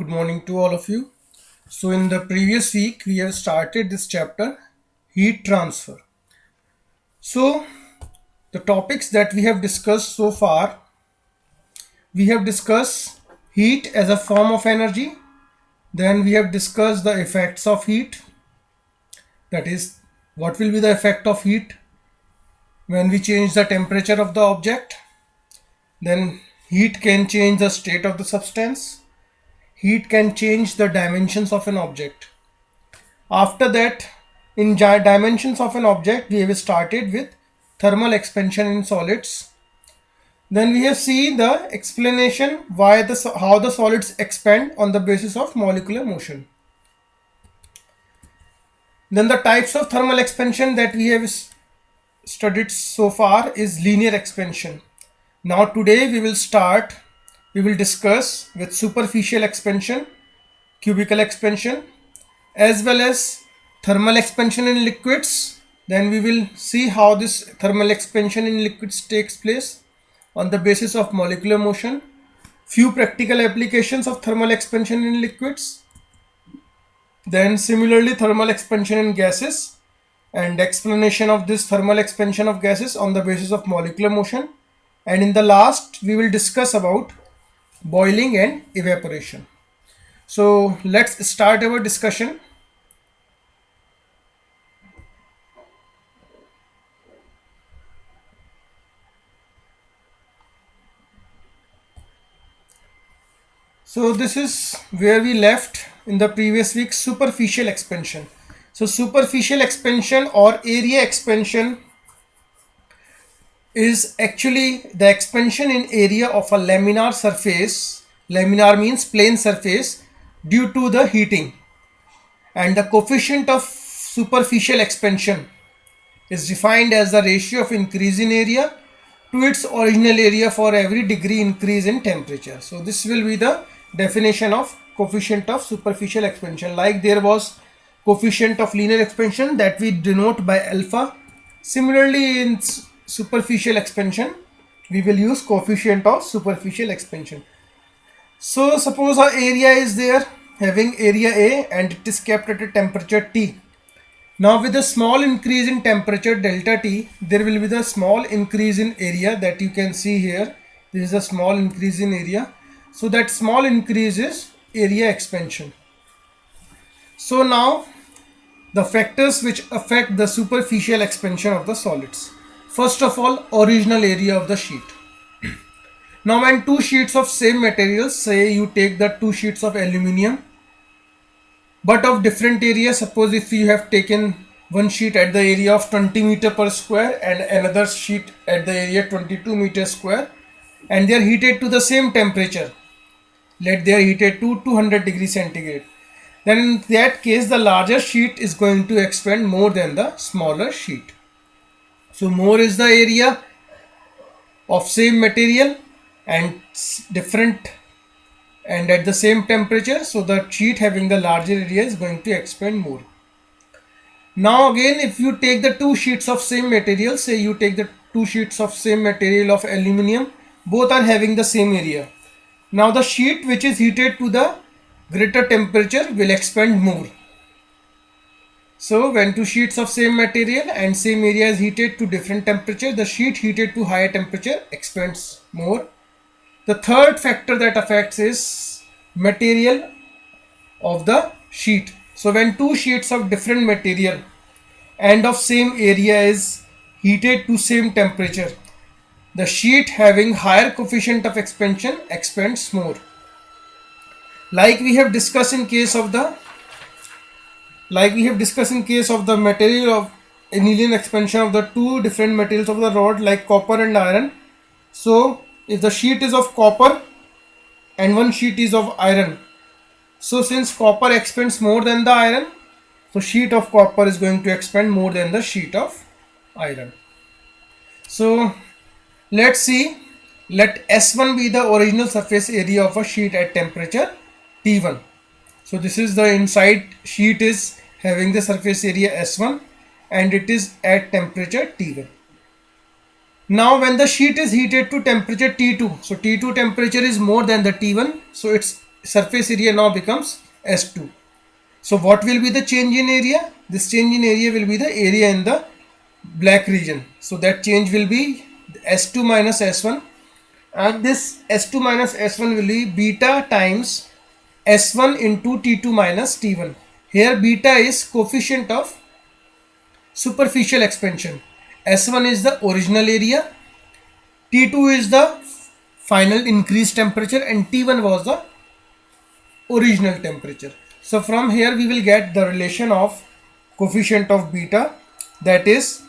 Good morning to all of you. So in the previous week we have started this chapter, heat transfer. So the topics that we have discussed so far, we have discussed heat as a form of energy. Then we have discussed the effects of heat. That is, what will be the effect of heat when we change the temperature of the object. Then heat can change the state of the substance. Heat can change the dimensions of an object. After that, in dimensions of an object, we have started with thermal expansion in solids. Then we have seen the explanation how the solids expand on the basis of molecular motion. Then the types of thermal expansion that we have studied so far is linear expansion. Now today we will discuss with superficial expansion, cubical expansion, as well as thermal expansion in liquids. Then we will see how this thermal expansion in liquids takes place on the basis of molecular motion. Few practical applications of thermal expansion in liquids. Then similarly thermal expansion in gases and explanation of this thermal expansion of gases on the basis of molecular motion. And in the last we will discuss about boiling and evaporation. So let's start our discussion. So this is where we left in the previous week, superficial expansion. So superficial expansion or area expansion is actually the expansion in area of a laminar surface. Laminar means plane surface due to the heating. And the coefficient of superficial expansion is defined as the ratio of increase in area to its original area for every degree increase in temperature. So this will be the definition of coefficient of superficial expansion. Like there was coefficient of linear expansion that we denote by alpha. Similarly in superficial expansion we will use coefficient of superficial expansion. So suppose our area is there having area A and it is kept at a temperature T. Now with a small increase in temperature delta T, there will be the small increase in area that you can see here. This is a small increase in area. So that small increase is area expansion. So now the factors which affect the superficial expansion of the solids. First of all, original area of the sheet. Now when two sheets of same materials, say you take the two sheets of aluminium but of different area, suppose if you have taken one sheet at the area of 20 meter per square and another sheet at the area 22 meter square, and they are heated to the same temperature, let they are heated to 200 degrees centigrade, then in that case the larger sheet is going to expand more than the smaller sheet. So more is the area of same material and different and at the same temperature, so the sheet having the larger area is going to expand more. Now again, if you take the two sheets of same material, say you take the two sheets of same material of aluminium, both are having the same area. Now the sheet which is heated to the greater temperature will expand more. So when two sheets of same material and same area is heated to different temperature, the sheet heated to higher temperature expands more. The third factor that affects is material of the sheet. So when two sheets of different material and of same area is heated to same temperature, the sheet having higher coefficient of expansion expands more. Like we have discussed in case of the material of annealing expansion of the two different materials of the rod like copper and iron. So if the sheet is of copper and one sheet is of iron, so since copper expands more than the iron, so sheet of copper is going to expand more than the sheet of iron. So let's see, let S1 be the original surface area of a sheet at temperature T1. So this is the inside sheet is having the surface area S1 and it is at temperature T1. Now when the sheet is heated to temperature T2, so T2 temperature is more than the T1, so its surface area now becomes S2. So what will be the change in area? This change in area will be the area in the black region. So that change will be S2 minus S1, and this S2 minus S1 will be beta times S1 into T2 minus T1. Here beta is coefficient of superficial expansion. S1 is the original area, T2 is the final increased temperature, and T1 was the original temperature. So from here we will get the relation of coefficient of beta, that is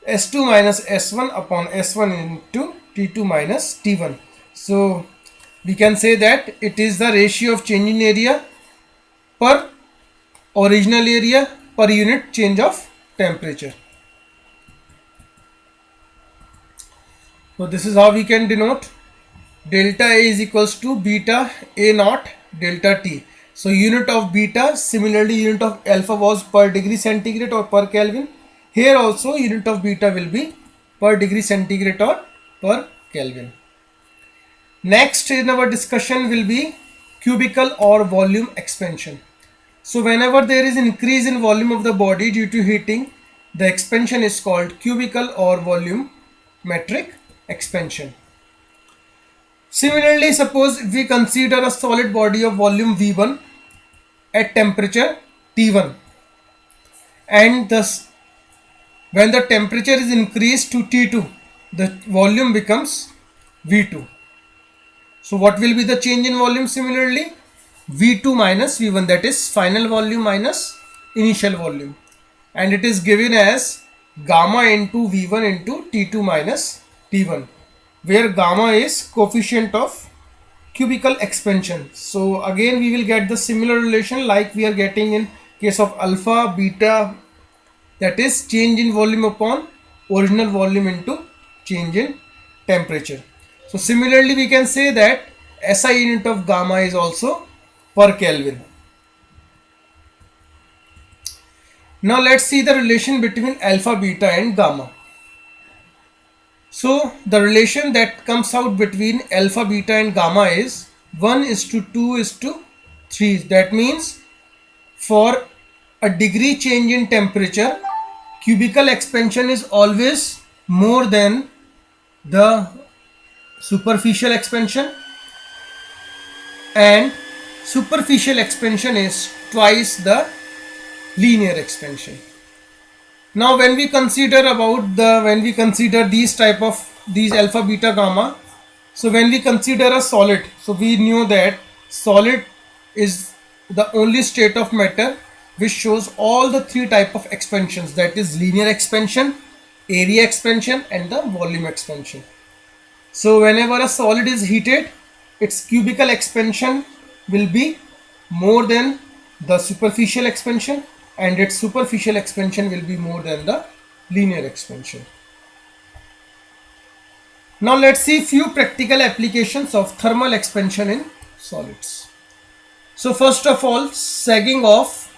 S2 minus S1 upon S1 into T2 minus T1. So we can say that it is the ratio of change in area per original area per unit change of temperature. So this is how we can denote delta A is equals to beta A naught delta T. So unit of beta, similarly unit of alpha was per degree centigrade or per Kelvin. Here also unit of beta will be per degree centigrade or per Kelvin. Next in our discussion will be cubical or volume expansion. So whenever there is increase in volume of the body due to heating, the expansion is called cubical or volumetric expansion. Similarly, suppose if we consider a solid body of volume V1 at temperature T1, and thus when the temperature is increased to T2, the volume becomes V2. So what will be the change in volume? Similarly, V2 minus V1, that is final volume minus initial volume, and it is given as gamma into V1 into T2 minus T1, where gamma is coefficient of cubical expansion. So again we will get the similar relation like we are getting in case of alpha, beta, that is change in volume upon original volume into change in temperature. So similarly we can say that SI unit of gamma is also per Kelvin. Now let's see the relation between alpha, beta and gamma. So the relation that comes out between alpha, beta and gamma is 1:2:3. That means for a degree change in temperature, cubical expansion is always more than the superficial expansion, and superficial expansion is twice the linear expansion. Now when we consider these type of these alpha, beta, gamma, so when we consider a solid, so we knew that solid is the only state of matter which shows all the three type of expansions, that is linear expansion, area expansion and the volume expansion. So whenever a solid is heated, its cubical expansion will be more than the superficial expansion, and its superficial expansion will be more than the linear expansion. Now let's see few practical applications of thermal expansion in solids. So first of all, sagging of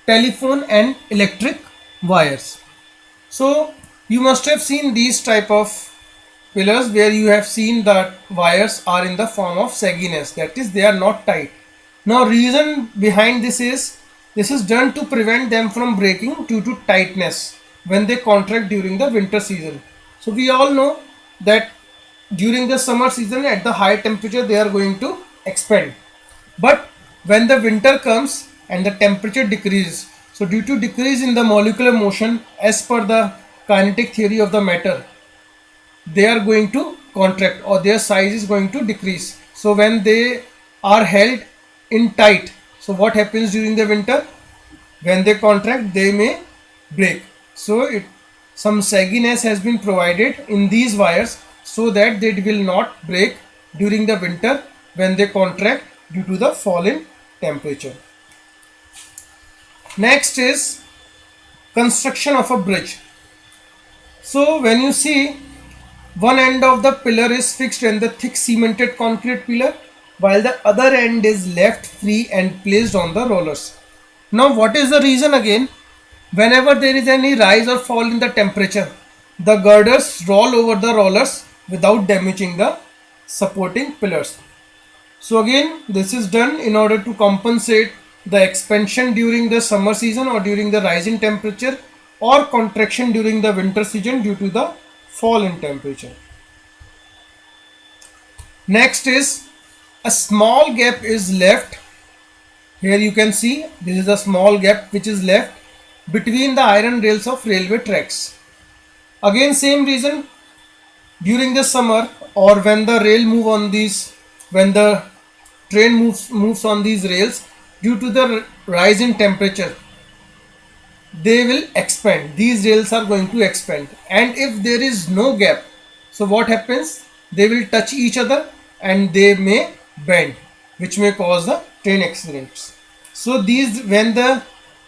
telephone and electric wires. So you must have seen these type of pillars where you have seen that wires are in the form of sagginess, that is they are not tight. Now reason behind this is done to prevent them from breaking due to tightness when they contract during the winter season. So we all know that during the summer season at the high temperature they are going to expand, but when the winter comes and the temperature decreases, so due to decrease in the molecular motion as per the kinetic theory of the matter, they are going to contract or their size is going to decrease. So when they are held in tight, so what happens during the winter? When they contract, they may break. So some sagginess has been provided in these wires so that they will not break during the winter when they contract due to the fall in temperature. Next is construction of a bridge. So when you see, one end of the pillar is fixed in the thick cemented concrete pillar, while the other end is left free and placed on the rollers. Now what is the reason again? Whenever there is any rise or fall in the temperature, the girders roll over the rollers without damaging the supporting pillars. So again, this is done in order to compensate the expansion during the summer season or during the rise in temperature, or contraction during the winter season due to the fall in temperature. Next is a small gap is left. Here you can see this is a small gap which is left between the iron rails of railway tracks. Again, same reason, during the summer or when the rail move on these, when the train moves on these rails, due to the rise in temperature, they will expand. These rails are going to expand, and if there is no gap, so what happens, they will touch each other and they may bend, which may cause the train accidents. So these, when the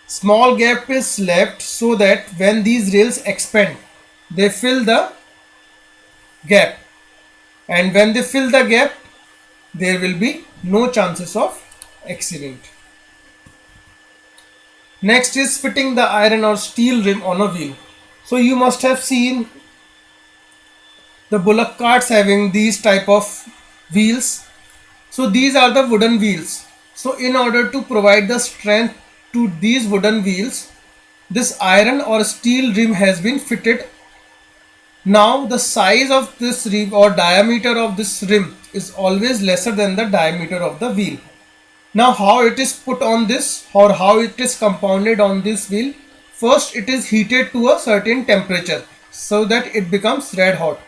small gap is left, so that when these rails expand, they fill the gap, and when they fill the gap, there will be no chances of accident. Next is fitting the iron or steel rim on a wheel. So you must have seen the bullock carts having these type of wheels. So these are the wooden wheels. So in order to provide the strength to these wooden wheels, this iron or steel rim has been fitted. Now the size of this rim or diameter of this rim is always lesser than the diameter of the wheel. Now how it is put on this, or how it is compounded on this wheel? First it is heated to a certain temperature so that it becomes red hot.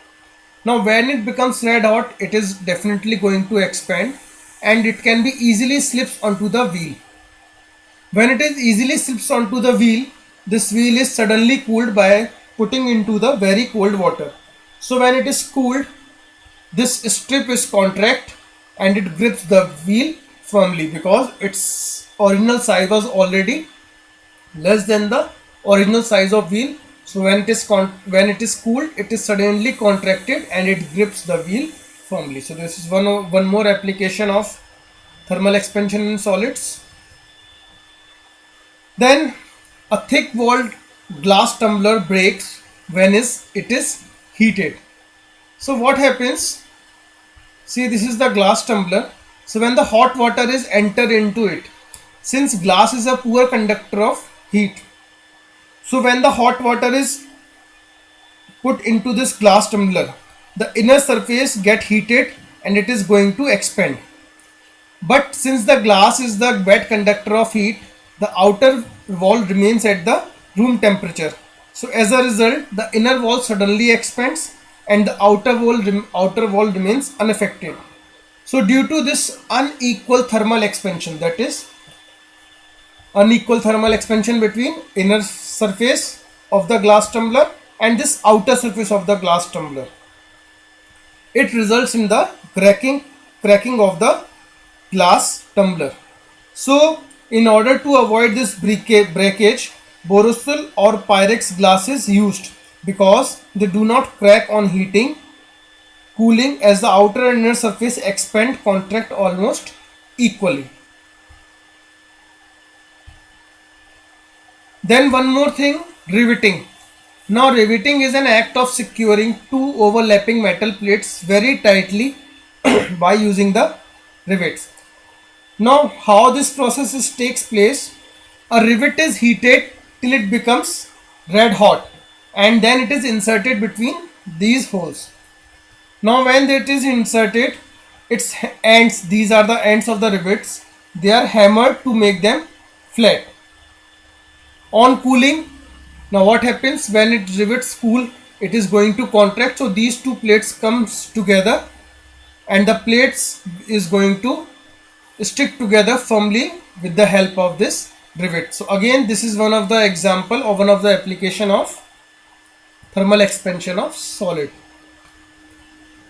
Now when it becomes red hot, it is definitely going to expand, and it can be easily slips onto the wheel. When it is easily slips onto the wheel, this wheel is suddenly cooled by putting into the very cold water. So when it is cooled, this strip is contract and it grips the wheel firmly, because its original size was already less than the original size of wheel. So when it is cooled, it is suddenly contracted and it grips the wheel firmly. So this is one more application of thermal expansion in solids. Then a thick walled glass tumbler breaks when it is heated. So what happens? See, this is the glass tumbler. So when the hot water is entered into it, since glass is a poor conductor of heat, so when the hot water is put into this glass tumbler, the inner surface get heated and it is going to expand. But since the glass is the wet conductor of heat, the outer wall remains at the room temperature. So as a result, the inner wall suddenly expands and the outer wall remains unaffected. So due to this unequal thermal expansion, that is unequal thermal expansion between inner surface of the glass tumbler and this outer surface of the glass tumbler, it results in the cracking of the glass tumbler. So in order to avoid this breakage, Borosil or Pyrex glass is used, because they do not crack on heating, cooling, as the outer and inner surface expand, contract almost equally. Then one more thing, riveting. Now riveting is an act of securing two overlapping metal plates very tightly by using the rivets. Now how this process takes place, a rivet is heated till it becomes red hot, and then it is inserted between these holes. Now when it is inserted, its ends, these are the ends of the rivets, they are hammered to make them flat. On cooling, now what happens, when it rivets cool, it is going to contract, so these two plates comes together and the plates is going to stick together firmly with the help of this rivet. So again, this is one of the example or one of the application of thermal expansion of solid.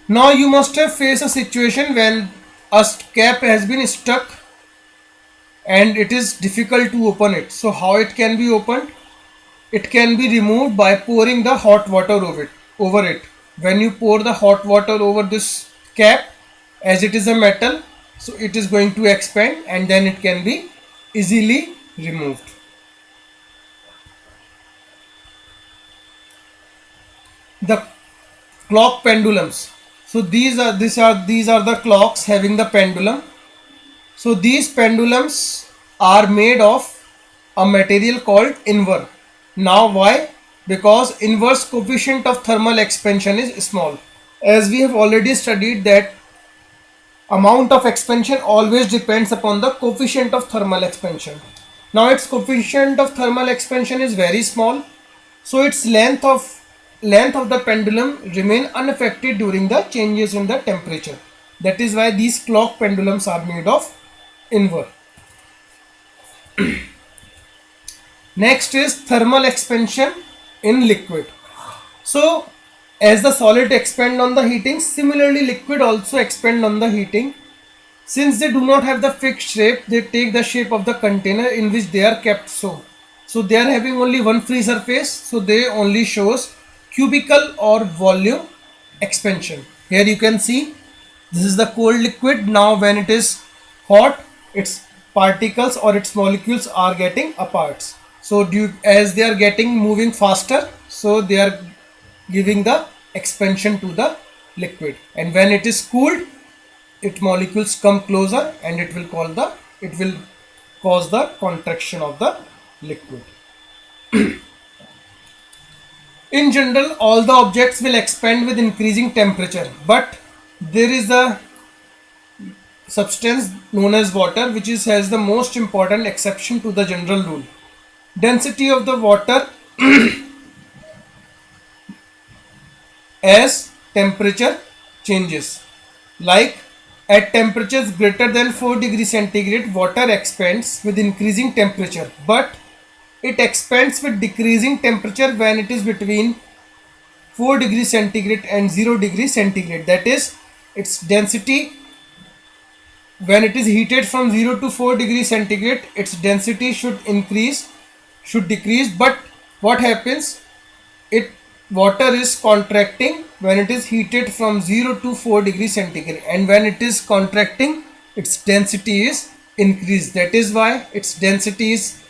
Now you must have faced a situation when a cap has been stuck and it is difficult to open it. So how it can be opened? It can be removed by pouring the hot water over it. When you pour the hot water over this cap, as it is a metal, so it is going to expand and then it can be easily removed. The clock pendulums. So these are the clocks having the pendulum. So these pendulums are made of a material called invar. Now why? Because inverse coefficient of thermal expansion is small. As we have already studied that amount of expansion always depends upon the coefficient of thermal expansion. Now its coefficient of thermal expansion is very small, so its length of the pendulum remain unaffected during the changes in the temperature. That is why these clock pendulums are made of invar. Next is thermal expansion in liquid. So as the solid expand on the heating, similarly liquid also expand on the heating. Since they do not have the fixed shape, they take the shape of the container in which they are kept. So they are having only one free surface, so they only shows cubical or volume expansion. Here you can see this is the cold liquid. Now when it is hot, its particles or its molecules are getting apart. So as they are getting moving faster, so they are giving the expansion to the liquid. And when it is cooled, its molecules come closer and it will cause the contraction of the liquid. In general, all the objects will expand with increasing temperature, but there is a substance known as water which has the most important exception to the general rule. Density of the water as temperature changes. Like at temperatures greater than 4 degrees centigrade, water expands with increasing temperature, but it expands with decreasing temperature when it is between 4 degrees centigrade and 0 degrees centigrade. That is, its density when it is heated from 0 to 4 degrees centigrade, its density should decrease. But what happens? Water is contracting when it is heated from 0 to 4 degrees centigrade, and when it is contracting, its density is increased. That is why its density is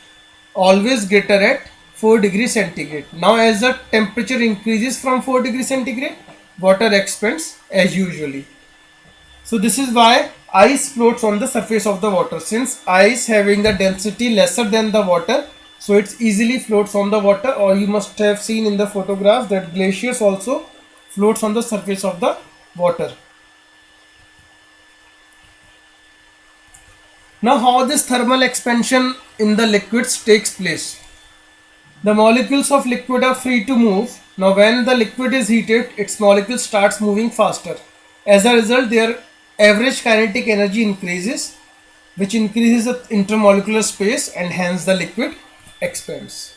always greater at 4 degrees centigrade. Now as the temperature increases from 4 degrees centigrade, water expands as usually. So this is why ice floats on the surface of the water. Since ice having the density lesser than the water, so it easily floats on the water. Or you must have seen in the photograph that glaciers also floats on the surface of the water. Now how this thermal expansion in the liquids takes place? The molecules of liquid are free to move. Now when the liquid is heated, its molecules starts moving faster. As a result, their average kinetic energy increases, which increases the intermolecular space, and hence the liquid expands.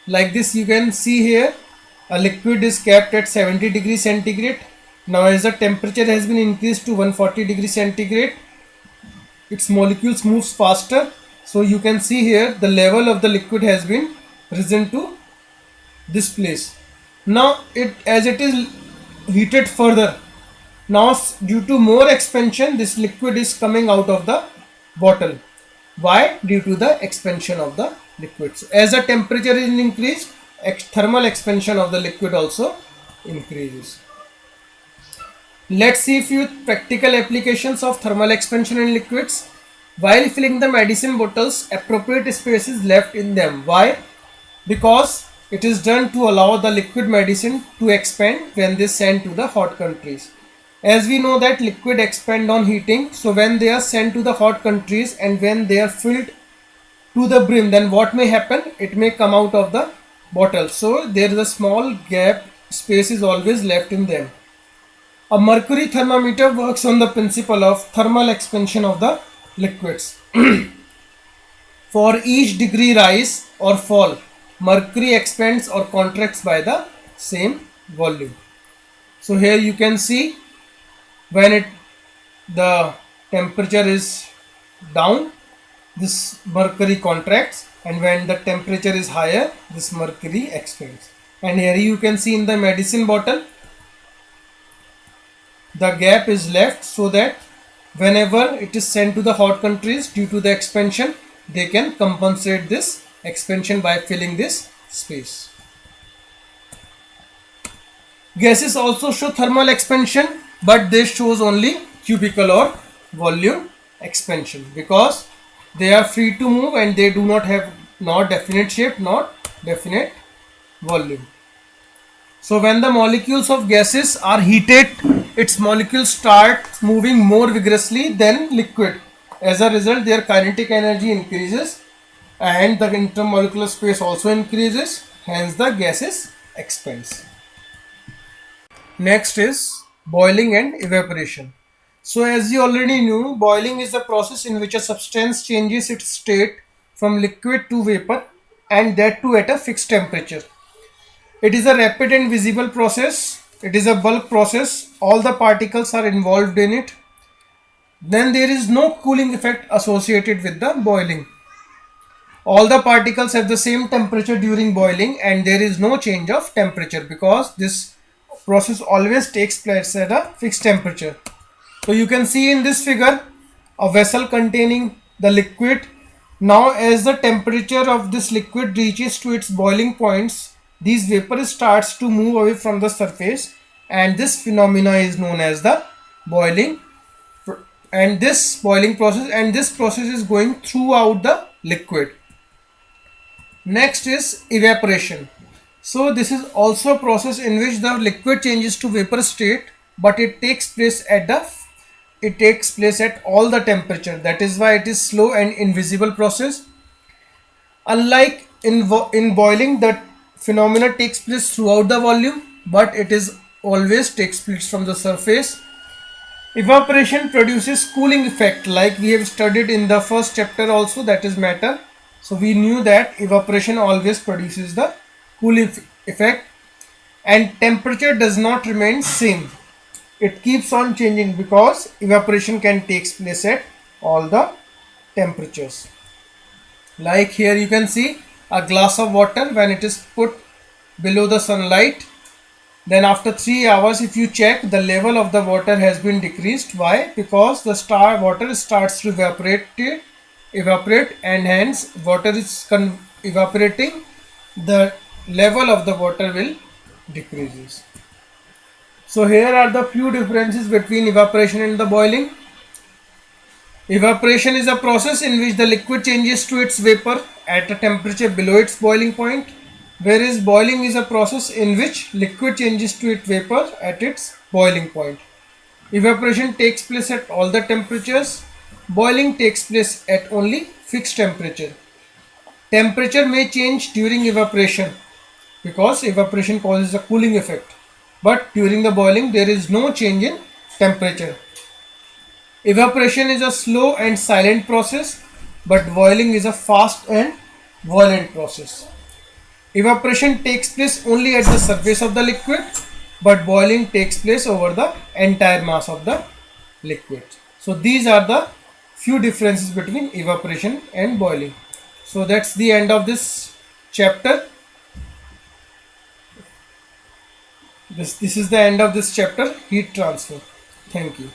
Like this, you can see here a liquid is kept at 70 degrees centigrade. Now as the temperature has been increased to 140 degrees centigrade, its molecules moves faster. So you can see here the level of the liquid has been risen to this place. Now as it is heated further, now due to more expansion, this liquid is coming out of the bottle. Why? Due to the expansion of the liquid. So as the temperature is increased, thermal expansion of the liquid also increases. Let's see a few practical applications of thermal expansion in liquids. While filling the medicine bottles, appropriate space is left in them. Why? Because it is done to allow the liquid medicine to expand when they sent to the hot countries. As we know that liquid expand on heating, so when they are sent to the hot countries and when they are filled to the brim, then what may happen? It may come out of the bottle. So there is a small gap, space is always left in them. A mercury thermometer works on the principle of thermal expansion of the liquids. For each degree rise or fall, mercury expands or contracts by the same volume. So here you can see when the temperature is down, this mercury contracts, and when the temperature is higher, this mercury expands. And here you can see in the medicine bottle, the gap is left so that whenever it is sent to the hot countries due to the expansion, they can compensate this expansion by filling this space. Gases also show thermal expansion, but they shows only cubical or volume expansion because they are free to move and they do not have not definite shape, not definite volume. So when the molecules of gases are heated, its molecules start moving more vigorously than liquid. As a result, their kinetic energy increases and the intermolecular space also increases, hence the gases expands. Next is boiling and evaporation. So as you already knew, boiling is the process in which a substance changes its state from liquid to vapor, and that too at a fixed temperature. It is a rapid and visible process. It is a bulk process. All the particles are involved in it. Then there is no cooling effect associated with the boiling. All the particles have the same temperature during boiling and there is no change of temperature because this process always takes place at a fixed temperature. So you can see in this figure a vessel containing the liquid. Now as the temperature of this liquid reaches to its boiling points, these vapor starts to move away from the surface, and this phenomena is known as the boiling process is going throughout the liquid. Next is evaporation. So this is also a process in which the liquid changes to vapor state, but it takes place at all the temperature. That is why it is slow and invisible process. Unlike in boiling, the phenomena takes place throughout the volume, but it is always takes place from the surface. Evaporation produces cooling effect, like we have studied in the first chapter also, that is matter. So we knew that evaporation always produces the cooling effect, and temperature does not remain same. It keeps on changing because evaporation can take place at all the temperatures. Like here you can see a glass of water when it is put below the sunlight. Then after 3 hours, if you check, the level of the water has been decreased. Why? Because the water starts to evaporate, and hence water is evaporating. The level of the water will decreases. So here are the few differences between evaporation and the boiling. Evaporation is a process in which the liquid changes to its vapor at a temperature below its boiling point, whereas boiling is a process in which liquid changes to its vapor at its boiling point. Evaporation takes place at all the temperatures. Boiling takes place at only fixed temperature. Temperature may change during evaporation because evaporation causes a cooling effect, but during the boiling there is no change in temperature. Evaporation is a slow and silent process, but boiling is a fast and violent process. Evaporation takes place only at the surface of the liquid, but boiling takes place over the entire mass of the liquid. So these are the few differences between evaporation and boiling. So that's the end of this chapter. This is the end of this chapter, heat transfer. Thank you.